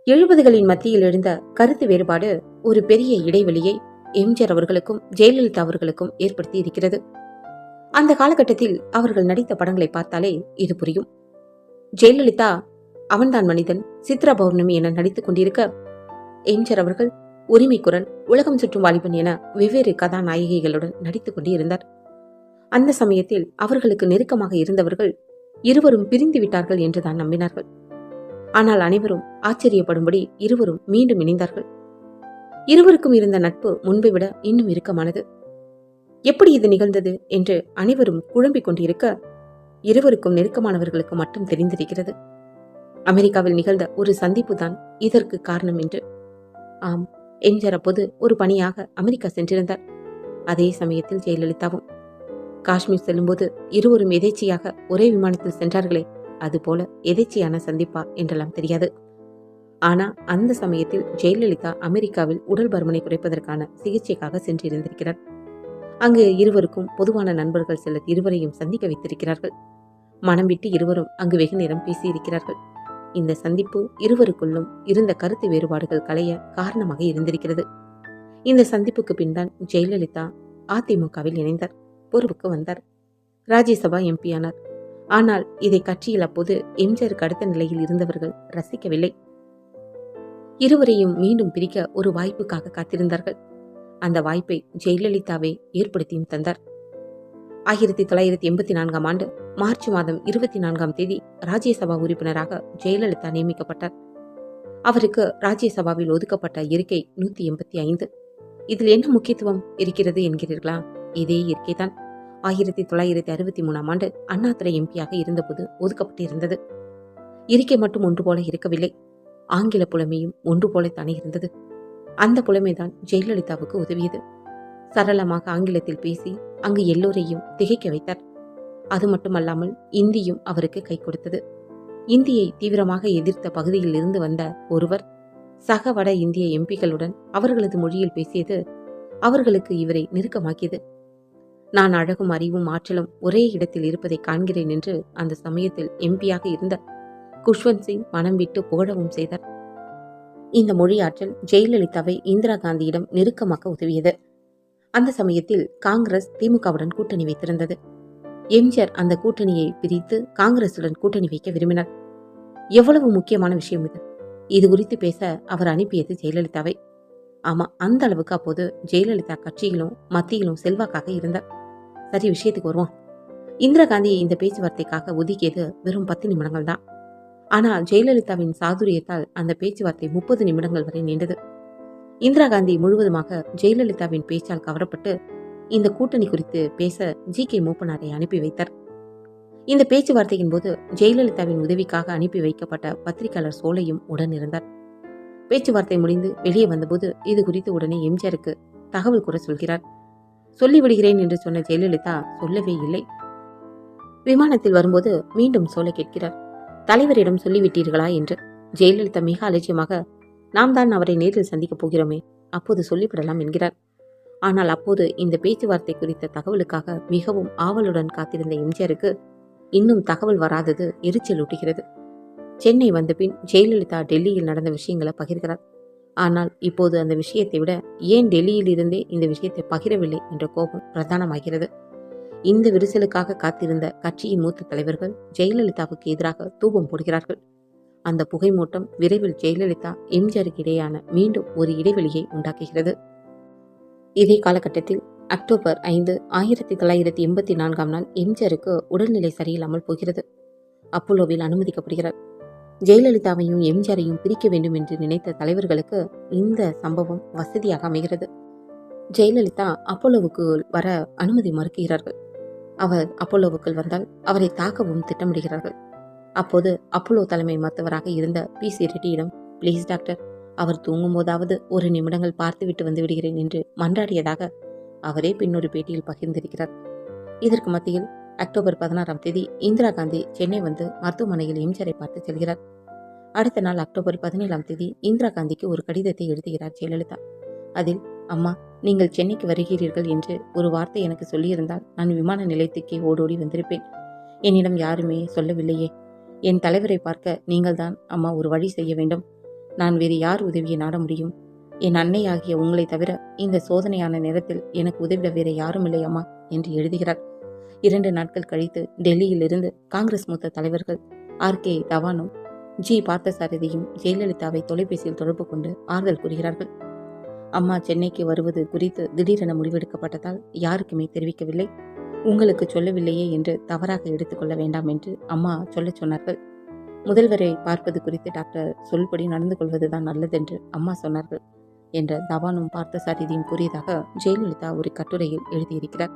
70களின் மத்தியில் எழுந்த கருத்து வேறுபாடு ஒரு பெரிய இடைவெளியை எம்ஜிஆர் அவர்களுக்கும் ஜெயலலிதா அவர்களுக்கும் ஏற்படுத்தி இருக்கிறது. அந்த காலகட்டத்தில் அவர்கள் நடித்த படங்களை பார்த்தாலே இது புரியும். ஜெயலலிதா அவன்தான் மனிதன், சித்ரா பௌர்ணமி என நடித்துக் கொண்டிருக்க, எம்ஜிஆர் அவர்கள் உரிமை குரல், உலகம் சுற்றும் வாலிபன் என வெவ்வேறு கதாநாயகிகளுடன் நடித்துக் கொண்டே இருந்தார். அந்த சமயத்தில் அவர்களுக்கு நெருக்கமாக இருந்தவர்கள் இருவரும் பிரிந்து விட்டார்கள் என்றுதான் நம்பினார்கள். ஆனால் அனைவரும் ஆச்சரியப்படும்படி இருவரும் மீண்டும் இணைந்தார்கள். இருவருக்கும் இருந்த நட்பு முன்பை விட இன்னும் இறுக்கமானது. எப்படி இது நிகழ்ந்தது என்று அனைவரும் குழம்பிக் கொண்டிருக்க, இருவருக்கும் நெருக்கமானவர்களுக்கு மட்டும் தெரிந்திருக்கிறது. அமெரிக்காவில் நிகழ்ந்த ஒரு சந்திப்பு தான் இதற்கு காரணம் என்று. ஆம், எம்ஜிஆர் அப்போது ஒரு பணியாக அமெரிக்கா சென்றிருந்தார். அதே சமயத்தில் ஜெயலலிதாவும். காஷ்மீர் செல்லும்போது இருவரும் எதேச்சையாக ஒரே விமானத்தில் சென்றார்களே, அதுபோல எதேச்சையான சந்திப்பா என்றெல்லாம் தெரியாது. ஆனா அந்த சமயத்தில் ஜெயலலிதா அமெரிக்காவில் உடல் பருமனை குறைப்பதற்கான சிகிச்சைக்காக சென்றிருந்திருக்கிறார். அங்கு இருவருக்கும் பொதுவான நண்பர்கள் சிலர் இருவரையும் சந்திக்க வைத்திருக்கிறார்கள். மனம் விட்டு இருவரும் அங்கு வெகு நேரம் பேசியிருக்கிறார்கள். இந்த சந்திப்பு இருவருக்குள்ளும் இருந்த கருத்து வேறுபாடுகள் களைய காரணமாக இருந்திருக்கிறது. இந்த சந்திப்புக்கு பின்தான் ஜெயலலிதா அதிமுகவில் இணைந்தார், பொறுப்புக்கு வந்தார், ராஜ்யசபா எம்பி ஆனார். ஆனால் இதை கட்சியில் அப்போது எம்ஜிஆருக்கு அடுத்த நிலையில் இருந்தவர்கள் ரசிக்கவில்லை. இருவரையும் மீண்டும் பிரிக்க ஒரு வாய்ப்புக்காக காத்திருந்தார்கள். அந்த வாய்ப்பை ஜெயலலிதாவை ஏற்படுத்தியும் தந்தார். 1984 ஆண்டு மார்ச் மாதம் 24ஆம் தேதி ராஜ்யசபா உறுப்பினராக ஜெயலலிதா நியமிக்கப்பட்டார். அவருக்கு ராஜ்யசபாவில் ஒதுக்கப்பட்ட இருக்கை 185. இதில் என்ன முக்கியத்துவம் இருக்கிறது என்கிறீர்களா? இதே இருக்கைதான் 1963ஆம் ஆண்டு அண்ணாதுரை எம்பியாக இருந்தபோது ஒதுக்கப்பட்டிருந்தது. இருக்கை மட்டும் ஒன்று போல இருக்கவில்லை, ஆங்கில புலமையும் ஒன்று போலத்தானே இருந்தது. அந்த புலமைதான் ஜெயலலிதாவுக்கு உதவியது. சரளமாக ஆங்கிலத்தில் பேசி அங்கு எல்லோரையும் திகைக்க வைத்தார். அது மட்டுமல்லாமல் இந்தியும் அவருக்கு கை கொடுத்தது. இந்தியை தீவிரமாக எதிர்த்த பகுதியில் இருந்து வந்த ஒருவர் சக வட இந்திய எம்பிக்களுடன் அவர்களது மொழியில் பேசியது அவர்களுக்கு இவரை நெருக்கமாக்கியது. நான் அழகும் அறிவும் ஆற்றலும் ஒரே இடத்தில் இருப்பதை காண்கிறேன் என்று அந்த சமயத்தில் எம்பியாக இருந்த குஷ்வந்த் சிங் மனம் விட்டு புகழவும் செய்தார். இந்த மொழி ஆற்றல் ஜெயலலிதாவை இந்திரா காந்தியிடம் நெருக்கமாக்க உதவியது. அந்த சமயத்தில் காங்கிரஸ் திமுகவுடன் கூட்டணி வைத்திருந்தது. எம்ஜிஆர் அந்த கூட்டணியை பிரித்து காங்கிரசுடன் கூட்டணி வைக்க விரும்பினார். எவ்வளவு முக்கியமான விஷயம் இது! இது குறித்து பேச அவர் அனுப்பியது ஜெயலலிதாவை. ஆமா, அந்த அளவுக்கு அப்போது ஜெயலலிதா கட்சியிலும் மத்தியிலும் செல்வாக்காக இருந்தார். சரி, விஷயத்துக்கு வருவோம். இந்திரா காந்தியை இந்த பேச்சுவார்த்தைக்காக ஒதுக்கியது வெறும் 10 நிமிடங்கள் தான். ஆனால் ஜெயலலிதாவின் சாதுரியத்தால் அந்த பேச்சுவார்த்தை 30 நிமிடங்கள் வரை நீண்டது. இந்திரா காந்தி முழுவதுமாக ஜெயலலிதாவின் பேச்சால் கவரப்பட்டு இந்த கூட்டணி குறித்து பேச ஜி.கே. மூப்பனாரை அனுப்பி வைத்தார். இந்த பேச்சுவார்த்தையின் போது ஜெயலலிதாவின் உதவிக்காக அனுப்பி வைக்கப்பட்ட பத்திரிகையாளர் சோலையும் உடன் இருந்தார். பேச்சுவார்த்தை முடிந்து வெளியே வந்தபோது இது குறித்து உடனே எம்ஜிஆருக்கு தகவல் கூற சொல்கிறார். சொல்லிவிடுகிறேன் என்று சொன்ன ஜெயலலிதா சொல்லவே இல்லை. விமானத்தில் வரும்போது மீண்டும் சோலை கேட்கிறார், தலைவரிடம் சொல்லிவிட்டீர்களா என்று. ஜெயலலிதா மிக அலட்சியமாக, நாம் தான் அவரை நேரில் சந்திக்கப் போகிறோமே, அப்போது சொல்லிவிடலாம் என்கிறார். ஆனால் அப்போது இந்த பேச்சுவார்த்தை குறித்த தகவலுக்காக மிகவும் ஆவலுடன் காத்திருந்த எம்ஜிஆருக்கு இன்னும் தகவல் வராதது எரிச்சலூட்டுகிறது. சென்னை வந்த பின் ஜெயலலிதா டெல்லியில் நடந்த விஷயங்களை பகிர்கிறார். ஆனால் இப்போது அந்த விஷயத்தை விட ஏன் டெல்லியில் இருந்தே இந்த விஷயத்தை பகிரவில்லை என்ற கோபம் பிரதானமாகிறது. இந்த விரிசலுக்காக காத்திருந்த கட்சியின் மூத்த தலைவர்கள் ஜெயலலிதாவுக்கு எதிராக தூபம் போடுகிறார்கள். அந்த புகைமூட்டம் விரைவில் ஜெயலலிதா எம்ஜிஆருக்கு இடையான மீண்டும் ஒரு இடைவெளியை உண்டாக்குகிறது. இதே காலகட்டத்தில் அக்டோபர் 5, 1984ஆம் நாள் எம்ஜிஆருக்கு உடல்நிலை சரியில்லாமல் போகிறது. அப்போலோவில் அனுமதிக்கப்படுகிறார். ஜெயலலிதாவையும் எம்ஜிஆரையும் பிரிக்க வேண்டும் என்று நினைத்த தலைவர்களுக்கு இந்த சம்பவம் வசதியாக அமைகிறது. ஜெயலலிதா அப்போலோவுக்கு வர அனுமதி மறுக்கிறார்கள். அவர் அப்போலோவுக்குள் வந்தால் அவரை தாக்கவும் திட்டமிடுகிறார்கள். அப்போது அப்போலோ தலைமை மருத்துவராக இருந்த பி.சி. ரெட்டியிடம், பிளீஸ் டாக்டர், அவர் தூங்கும் போதாவது ஒரு நிமிடங்கள் பார்த்துவிட்டு வந்து விடுகிறேன் என்று மன்றாடியதாக அவரே பின்னொரு பேட்டியில் பகிர்ந்திருக்கிறார். இதற்கு மத்தியில் அக்டோபர் 16ஆம் தேதி இந்திரா காந்தி சென்னை வந்து மருத்துவமனையில் எம்ஜிஆரை பார்த்து செல்கிறார். அடுத்த நாள் அக்டோபர் 17ஆம் தேதி இந்திரா காந்திக்கு ஒரு கடிதத்தை எழுதுகிறார் ஜெயலலிதா. அதில், அம்மா, நீங்கள் சென்னைக்கு வருகிறீர்கள் என்று ஒரு வார்த்தை எனக்கு சொல்லியிருந்தால் நான் விமான நிலையத்துக்கே ஓடோடி வந்திருப்பேன். என்னிடம் யாருமே சொல்லவில்லையே. என் தலைவரை பார்க்க நீங்கள் தான் அம்மா ஒரு வழி செய்ய வேண்டும். நான் வேறு யார் உதவியை நாட முடியும்? என் அன்னையாகிய உங்களை தவிர இந்த சோதனையான நேரத்தில் எனக்கு உதவிட வேற யாரும் இல்லை அம்மா என்று எழுதுகிறார். 2 நாட்கள் கழித்து டெல்லியிலிருந்து காங்கிரஸ் மூத்த தலைவர்கள் ஆர்.கே. தவானும் ஜி. பார்த்தசாரதியும் ஜெயலலிதாவை தொலைபேசியில் தொடர்பு கொண்டு ஆறுதல் கூறுகிறார்கள். அம்மா சென்னைக்கு வருவது குறித்து திடீரென முடிவெடுக்கப்பட்டதால் யாருக்குமே தெரிவிக்கவில்லை. உங்களுக்கு சொல்லவில்லையே என்று தவறாக எடுத்துக்கொள்ள வேண்டாம் என்று அம்மா சொல்லச் சொன்னார்கள். முதல்வரை பார்ப்பது குறித்து டாக்டர் சொல்படி நடந்து கொள்வதுதான் நல்லதென்று அம்மா சொன்னார்கள் என்ற தவானும் பார்த்தசாரதியும் கூறியதாக ஜெயலலிதா ஒரு கட்டுரையில் எழுதியிருக்கிறார்.